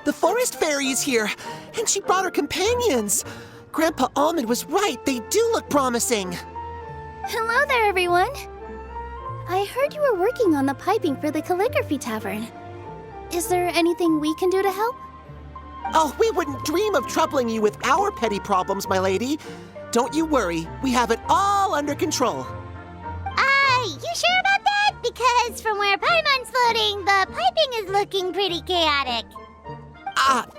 The forest fairy is here, and she brought her companions. Grandpa Almond was right, they do look promising. Hello there, everyone. I heard you were working on the piping for the calligraphy tavern. Is there anything we can do to help? Oh, we wouldn't dream of troubling you with our petty problems, my lady. Don't you worry, we have it all under control. You sure about that? Because from where Paimon's floating, the piping is looking pretty chaotic.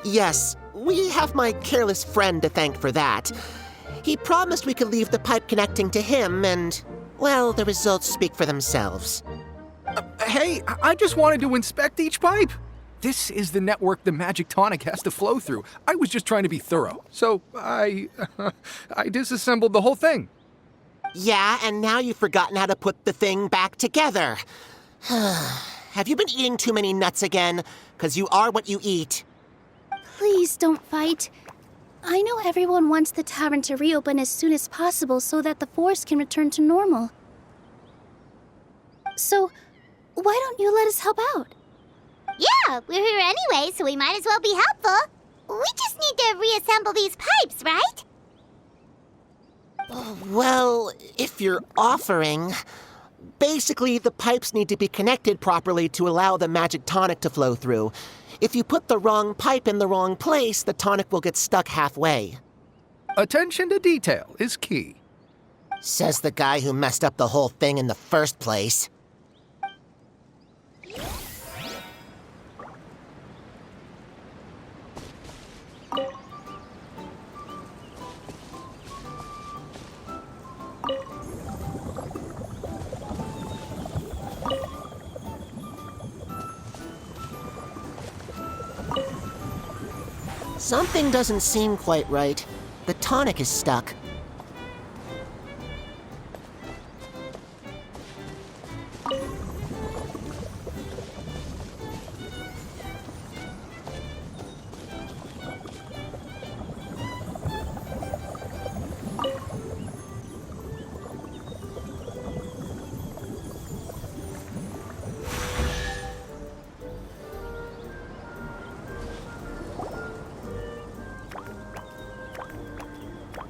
Yes. We have my careless friend to thank for that. He promised we could leave the pipe connecting to him, and, well, the results speak for themselves. Hey, I just wanted to inspect each pipe. This is the network the magic tonic has to flow through. I was just trying to be thorough, so I disassembled the whole thing. Yeah, and now you've forgotten how to put the thing back together. Have you been eating too many nuts again? 'Cause you are what you eat. Please don't fight. I know everyone wants the tavern to reopen as soon as possible so that the forest can return to normal. So, why don't you let us help out? Yeah, we're here anyway, so we might as well be helpful. We just need to reassemble these pipes, right? Well, if you're offering... Basically, the pipes need to be connected properly to allow the magic tonic to flow through. If you put the wrong pipe in the wrong place, the tonic will get stuck halfway. Attention to detail is key. Says the guy who messed up the whole thing in the first place. Something doesn't seem quite right. The tonic is stuck.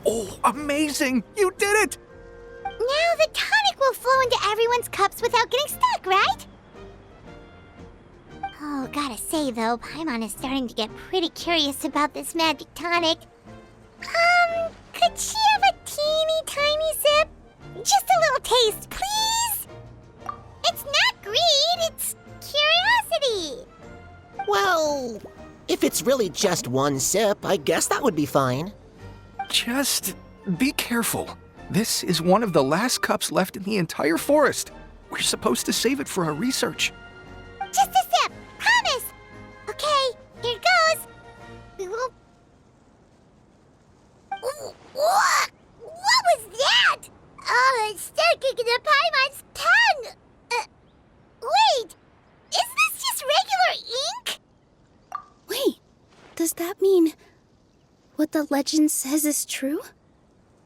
Oh, amazing! You did it! Now the tonic will flow into everyone's cups without getting stuck, right? Oh, gotta say though, Paimon is starting to get pretty curious about this magic tonic. Could she have a teeny tiny sip? Just a little taste, please? It's not greed, it's curiosity. Well, if it's really just one sip, I guess that would be fine. Just be careful. This is one of the last cups left in the entire forest. We're supposed to save it for our research. Just a sip, promise. Okay, here goes. We will... Ooh, what was that? Oh, it's sticking to Paimon's tongue. Wait, is this just regular ink? Wait, does that mean what the legend says is true?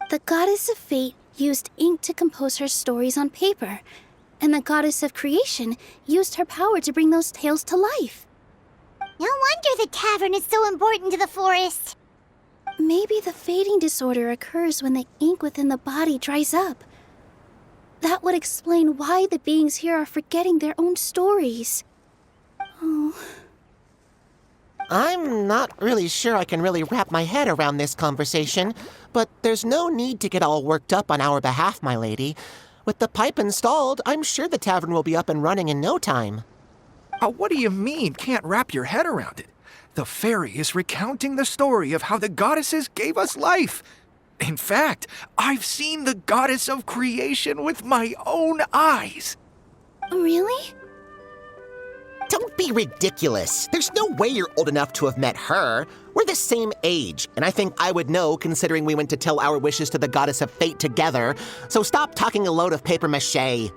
The goddess of fate used ink to compose her stories on paper, and the goddess of creation used her power to bring those tales to life. No wonder the tavern is so important to the forest. Maybe the fading disorder occurs when the ink within the body dries up. That would explain why the beings here are forgetting their own stories. Oh. I'm not really sure I can really wrap my head around this conversation, but there's no need to get all worked up on our behalf, my lady. With the pipe installed, I'm sure the tavern will be up and running in no time. What do you mean, can't wrap your head around it? The fairy is recounting the story of how the goddesses gave us life. In fact, I've seen the goddess of creation with my own eyes. Really? Don't be ridiculous. There's no way you're old enough to have met her. We're the same age, and I think I would know considering we went to tell our wishes to the goddess of fate together. So stop talking a load of papier-mâché.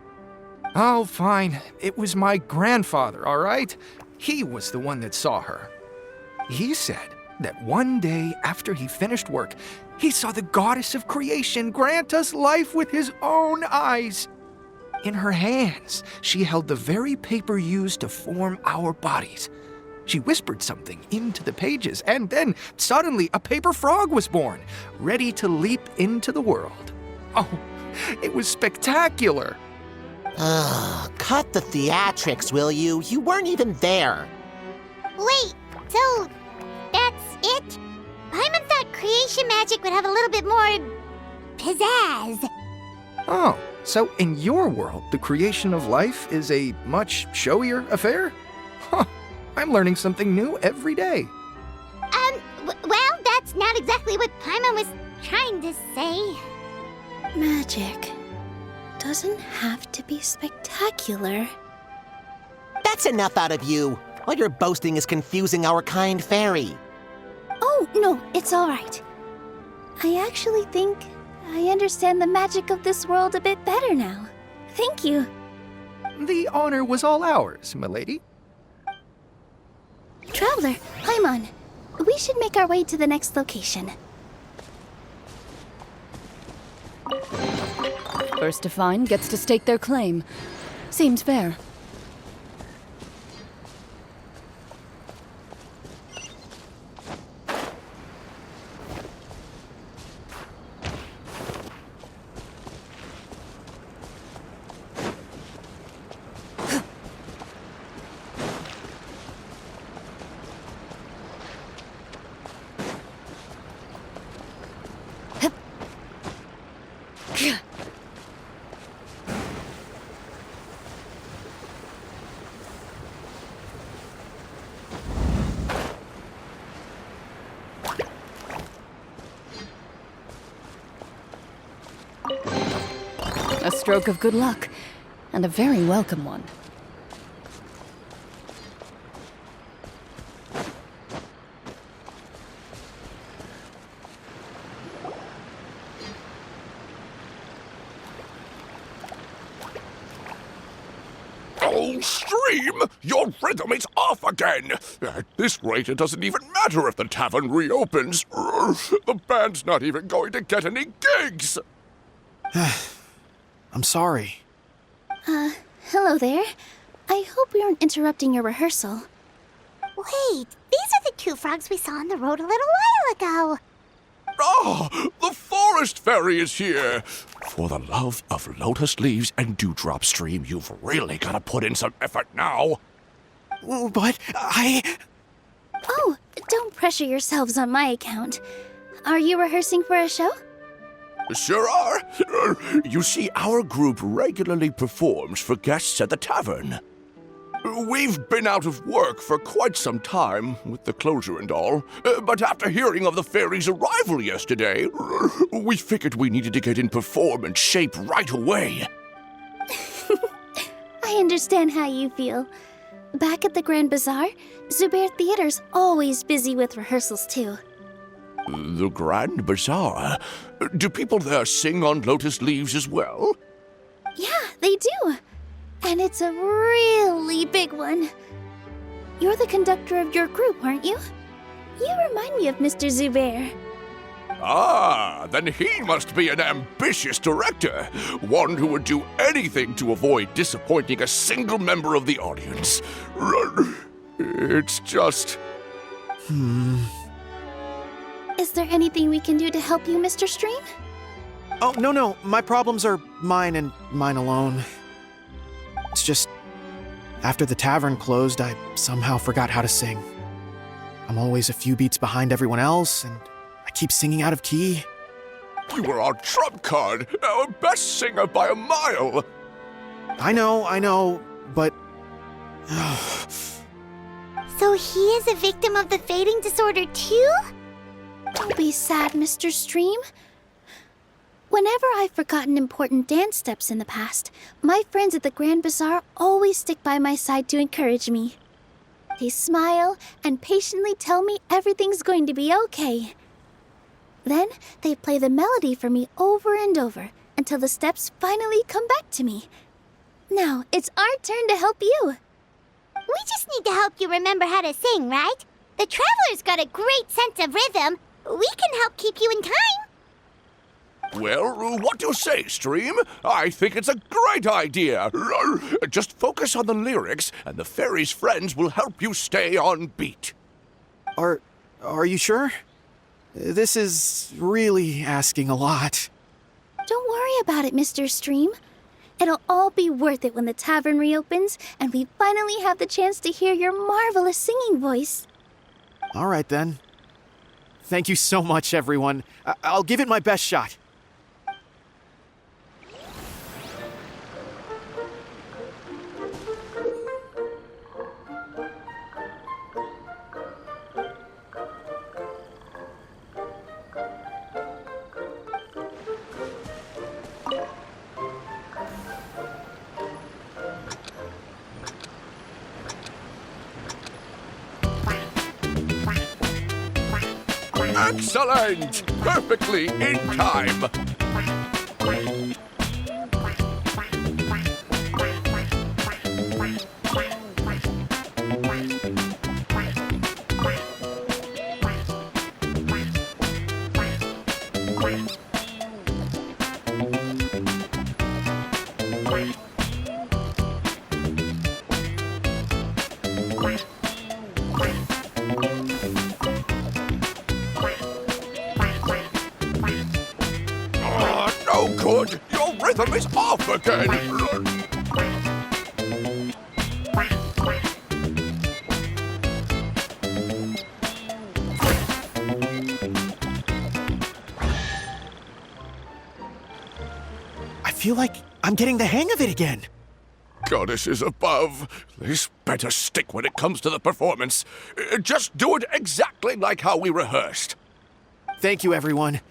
Oh, fine. It was my grandfather, all right? He was the one that saw her. He said that one day after he finished work, he saw the goddess of creation grant us life with his own eyes. In her hands, she held the very paper used to form our bodies. She whispered something into the pages, and then suddenly a paper frog was born, ready to leap into the world. Oh, it was spectacular. Ugh, cut the theatrics, will you? You weren't even there. Wait, so that's it? Paimon thought creation magic would have a little bit more pizzazz. Oh, so in your world, the creation of life is a much showier affair? Huh, I'm learning something new every day. Well, that's not exactly what Paimon was trying to say. Magic doesn't have to be spectacular. That's enough out of you. All your boasting is confusing our kind fairy. Oh, no, it's all right. I actually think I understand the magic of this world a bit better now. Thank you. The honor was all ours, milady. Traveler, Paimon, we should make our way to the next location. First to find gets to stake their claim. Seems fair. A stroke of good luck, and a very welcome one. Oh, Stream! Your rhythm is off again! At this rate, it doesn't even matter if the tavern reopens. The band's not even going to get any gigs! I'm sorry. Hello there. I hope we aren't interrupting your rehearsal. Wait, these are the two frogs we saw on the road a little while ago. Ah, the forest fairy is here! For the love of lotus leaves and dewdrop, Stream, you've really got to put in some effort now. But Oh, don't pressure yourselves on my account. Are you rehearsing for a show? Sure are. You see, our group regularly performs for guests at the tavern. We've been out of work for quite some time, with the closure and all, but after hearing of the fairy's arrival yesterday, we figured we needed to get in performance shape right away. I understand how you feel. Back at the Grand Bazaar, Zubair Theater's always busy with rehearsals too. The Grand Bazaar? Do people there sing on lotus leaves as well? Yeah, they do. And it's a really big one. You're the conductor of your group, aren't you? You remind me of Mr. Zubair. Ah, then he must be an ambitious director, one who would do anything to avoid disappointing a single member of the audience. It's just... Is there anything we can do to help you, Mr. Stream? oh no, my problems are mine and mine alone. It's just after the tavern closed, I somehow forgot how to sing. I'm always a few beats behind everyone else, and I keep singing out of key. You were our trump card, our best singer by a mile. I know, but So he is a victim of the fading disorder too? Don't be sad, Mr. Stream. Whenever I've forgotten important dance steps in the past, my friends at the Grand Bazaar always stick by my side to encourage me. They smile and patiently tell me everything's going to be okay. Then they play the melody for me over and over until the steps finally come back to me. Now it's our turn to help you. We just need to help you remember how to sing, right? The Traveler's got a great sense of rhythm. We can help keep you in time. Well, what do you say, Stream? I think it's a great idea. Just focus on the lyrics, and the fairy's friends will help you stay on beat. Are you sure? This is really asking a lot. Don't worry about it, Mr. Stream. It'll all be worth it when the tavern reopens and we finally have the chance to hear your marvelous singing voice. All right, then. Thank you so much, everyone. I'll give it my best shot. Excellent! Perfectly in time. No good! Your rhythm is off again! I feel like I'm getting the hang of it again. Goddesses above, this better stick when it comes to the performance. Just do it exactly like how we rehearsed. Thank you, everyone.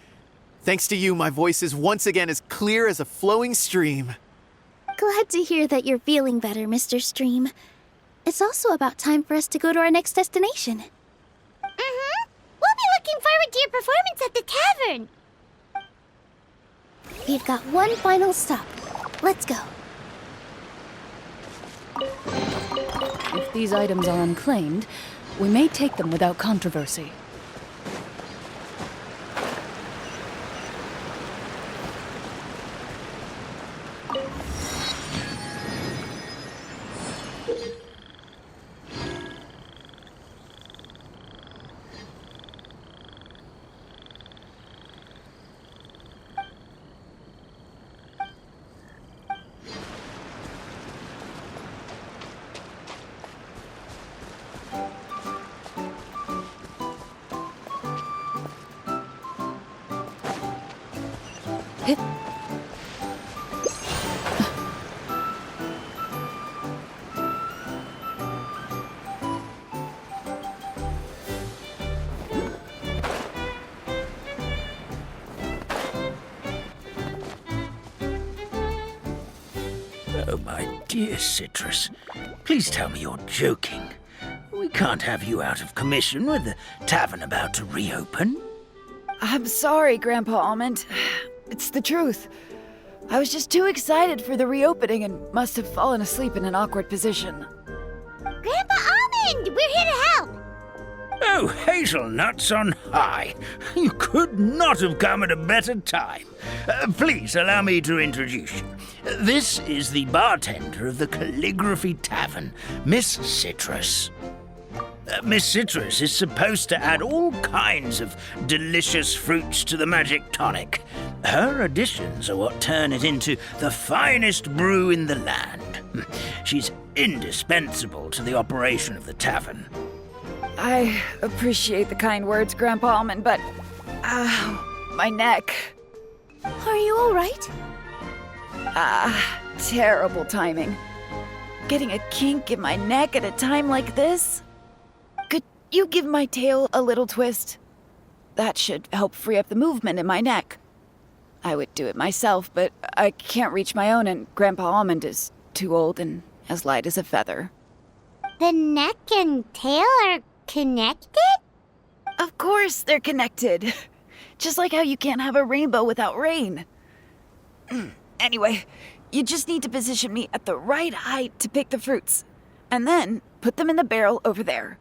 Thanks to you, my voice is once again as clear as a flowing stream. Glad to hear that you're feeling better, Mr. Stream. It's also about time for us to go to our next destination. Mm-hmm. We'll be looking forward to your performance at the tavern. We've got one final stop. Let's go. If these items are unclaimed, we may take them without controversy. Hit. Oh, my dear Citrus, please tell me you're joking. We can't have you out of commission with the tavern about to reopen. I'm sorry, Grandpa Almond. It's the truth. I was just too excited for the reopening and must have fallen asleep in an awkward position. Grandpa Almond, we're here to help. Oh, hazelnuts on high. You could not have come at a better time. Please allow me to introduce you. This is the bartender of the Calligraphy Tavern, Miss Citrus. Miss Citrus is supposed to add all kinds of delicious fruits to the magic tonic. Her additions are what turn it into the finest brew in the land. She's indispensable to the operation of the tavern. I appreciate the kind words, Grandpa Almond, but... my neck. Are you all right? Terrible timing. Getting a kink in my neck at a time like this? Could you give my tail a little twist? That should help free up the movement in my neck. I would do it myself, but I can't reach my own, and Grandpa Almond is too old and as light as a feather. The neck and tail are connected? Of course they're connected. Just like how you can't have a rainbow without rain. Anyway, you just need to position me at the right height to pick the fruits, and then put them in the barrel over there.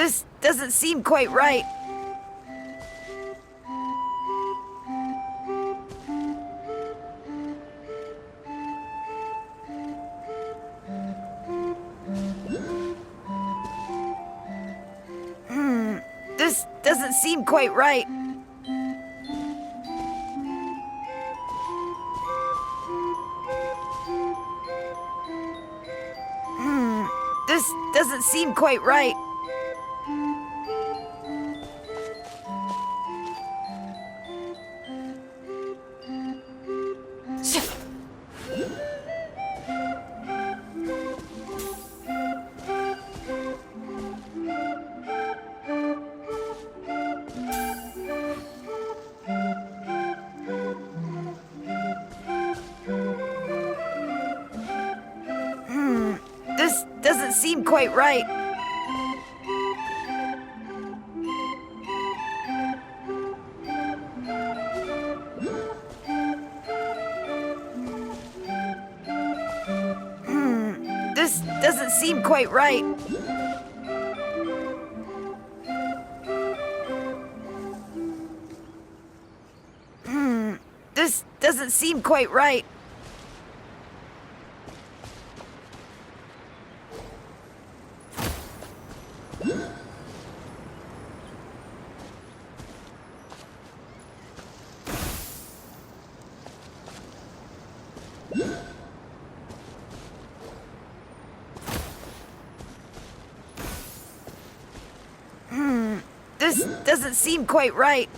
This doesn't seem quite right. This doesn't seem quite right. This doesn't seem quite right. This doesn't seem quite right. This doesn't seem quite right. This doesn't seem quite right. This doesn't seem quite right.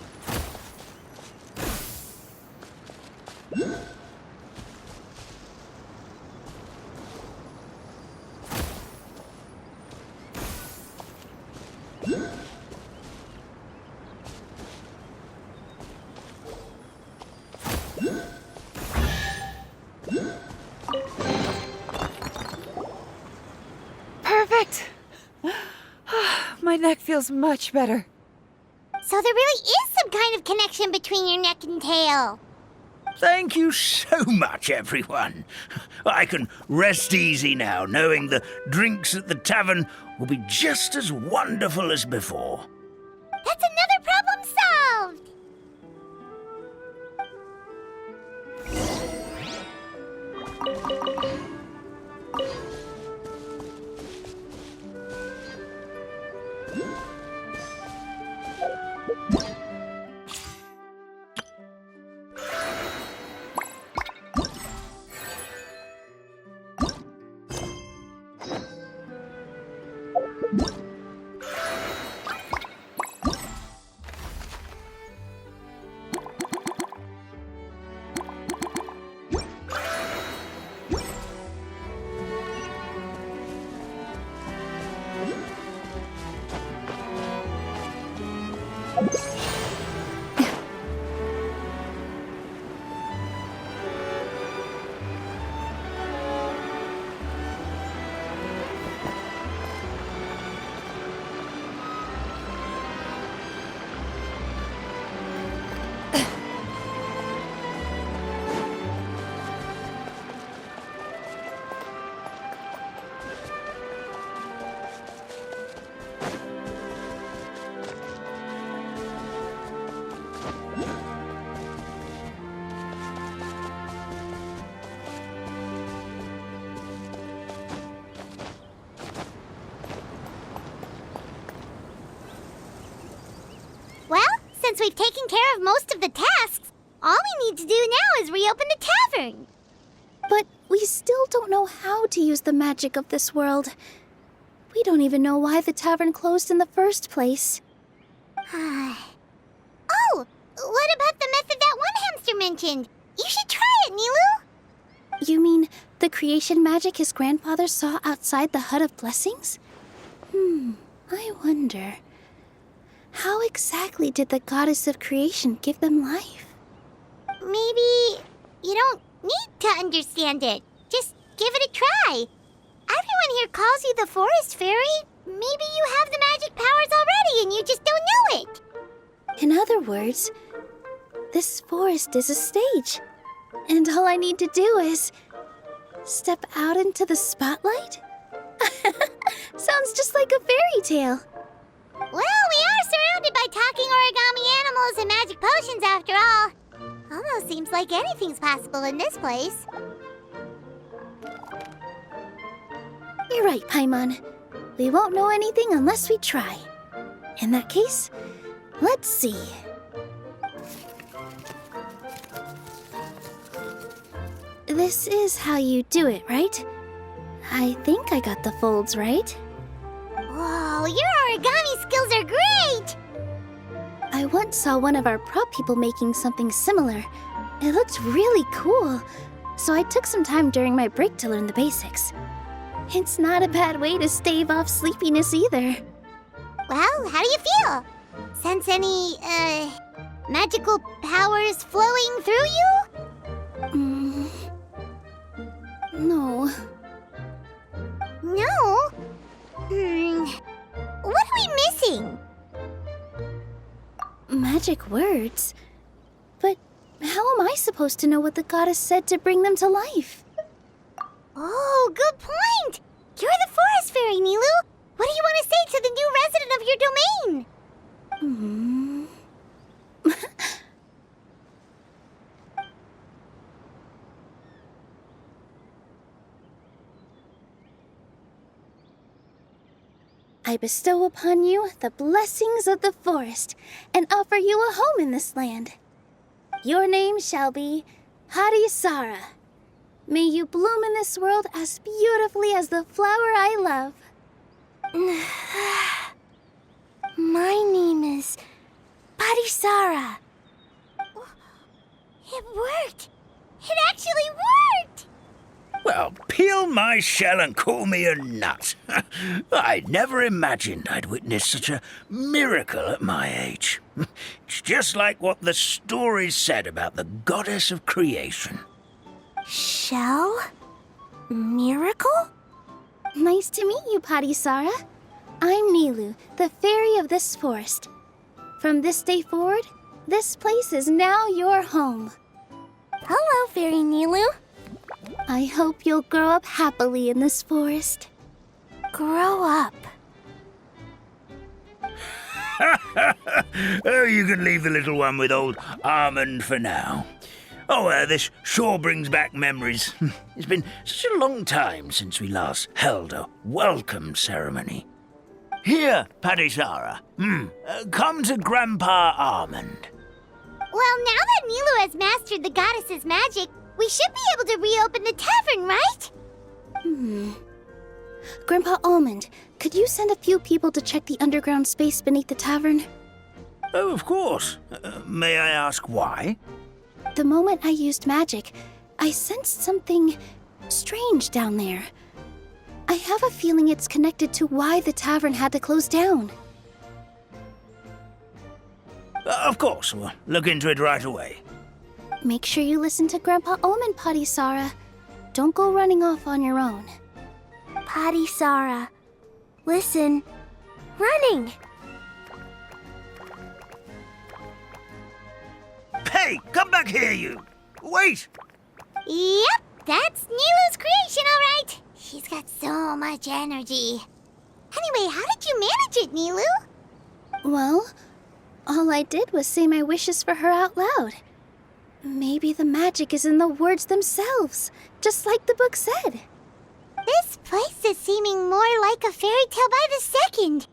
Perfect. My neck feels much better. So there really is some kind of connection between your neck and tail. Thank you so much, everyone. I can rest easy now, knowing the drinks at the tavern will be just as wonderful as before. That's another problem solved! Well, since we've taken care of most of the tasks, all we need to do now is reopen the tavern. But we still don't know how to use the magic of this world. We don't even know why the tavern closed in the first place. Oh, what about the method that one hamster mentioned? You should try it, Nilu. You mean the creation magic his grandfather saw outside the Hut of Blessings? I wonder. How exactly did the goddess of creation give them life? Maybe you don't need to understand it. Just give it a try. Everyone here calls you the Forest Fairy. Maybe you have the magic powers already and you just don't know it. In other words, this forest is a stage. And all I need to do is step out into the spotlight? Sounds just like a fairy tale. Well, we are surrounded by talking origami animals and magic potions after all. Almost seems like anything's possible in this place. You're right, Paimon. We won't know anything unless we try. In that case, let's see. This is how you do it, right? I think I got the folds right. Whoa, your origami skills are great! I once saw one of our prop people making something similar. It looked really cool, so I took some time during my break to learn the basics. It's not a bad way to stave off sleepiness either. Well, how do you feel? Sense any, magical powers flowing through you? No. No? What are we missing? Magic words? But how am I supposed to know what the goddess said to bring them to life? Oh, good point! You're the forest fairy, Nilu! What do you want to say to the new resident of your domain? I bestow upon you the blessings of the forest and offer you a home in this land. Your name shall be Harisara. May you bloom in this world as beautifully as the flower I love. My name is Parisara. It worked! It actually worked! Well, peel my shell and call me a nut. I'd never imagined I'd witness such a miracle at my age. It's just like what the stories said about the goddess of creation. Shell? Miracle? Nice to meet you, Parisara. I'm Nilu, the fairy of this forest. From this day forward, this place is now your home. Hello, Fairy Nilu. I hope you'll grow up happily in this forest. Grow up. Oh, you can leave the little one with old Almond for now. Oh, this sure brings back memories. It's been such a long time since we last held a welcome ceremony. Here, Parisara. Come to Grandpa Almond. Well, now that Nilu has mastered the goddess's magic, we should be able to reopen the tavern, right? Grandpa Almond, could you send a few people to check the underground space beneath the tavern? Oh, of course. May I ask why? The moment I used magic, I sensed something strange down there. I have a feeling it's connected to why the tavern had to close down. Of course, we'll look into it right away. Make sure you listen to Grandpa Almond, Parisara. Don't go running off on your own. Parisara. Listen. Running! Hey, come back here, you! Wait! Yep, that's Nilu's creation, all right. She's got so much energy. Anyway, how did you manage it, Nilu? Well, all I did was say my wishes for her out loud. Maybe the magic is in the words themselves, just like the book said. This place is seeming more like a fairy tale by the second.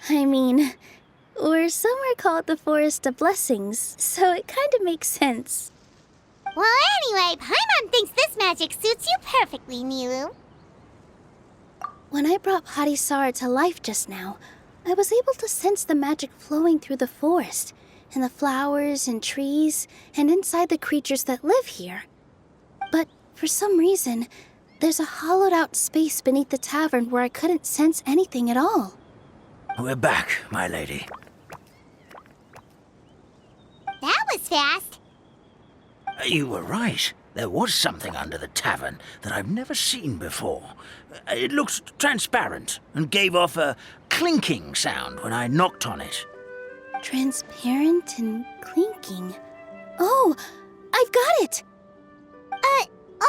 I mean, or somewhere called the Forest of Blessings, so it kind of makes sense. Well, anyway, Paimon thinks this magic suits you perfectly, Nilu. When I brought Harisara to life just now, I was able to sense the magic flowing through the forest, and the flowers and trees, and inside the creatures that live here. But for some reason, there's a hollowed-out space beneath the tavern where I couldn't sense anything at all. We're back, my lady. That was fast. You were right. There was something under the tavern that I've never seen before. It looked transparent and gave off a clinking sound when I knocked on it. Transparent and clinking. Oh, I've got it!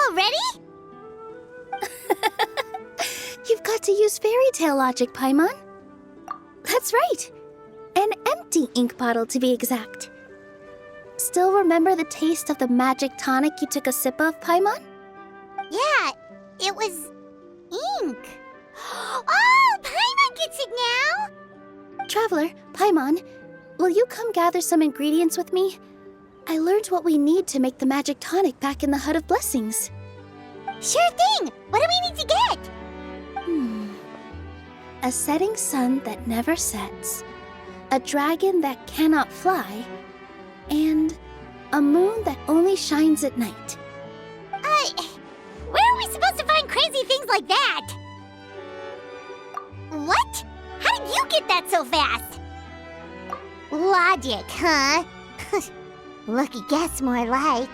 Already? You've got to use fairy tale logic, Paimon. That's right. An empty ink bottle, to be exact. Still remember the taste of the magic tonic you took a sip of, Paimon? Yeah, it was ink. Oh, Paimon gets it now! Traveler, Paimon, will you come gather some ingredients with me? I learned what we need to make the magic tonic back in the Hut of Blessings. Sure thing! What do we need to get? A setting sun that never sets, a dragon that cannot fly, and a moon that only shines at night. Where are we supposed to find crazy things like that? What? How did you get that so fast? Logic, huh? Lucky guess, more like.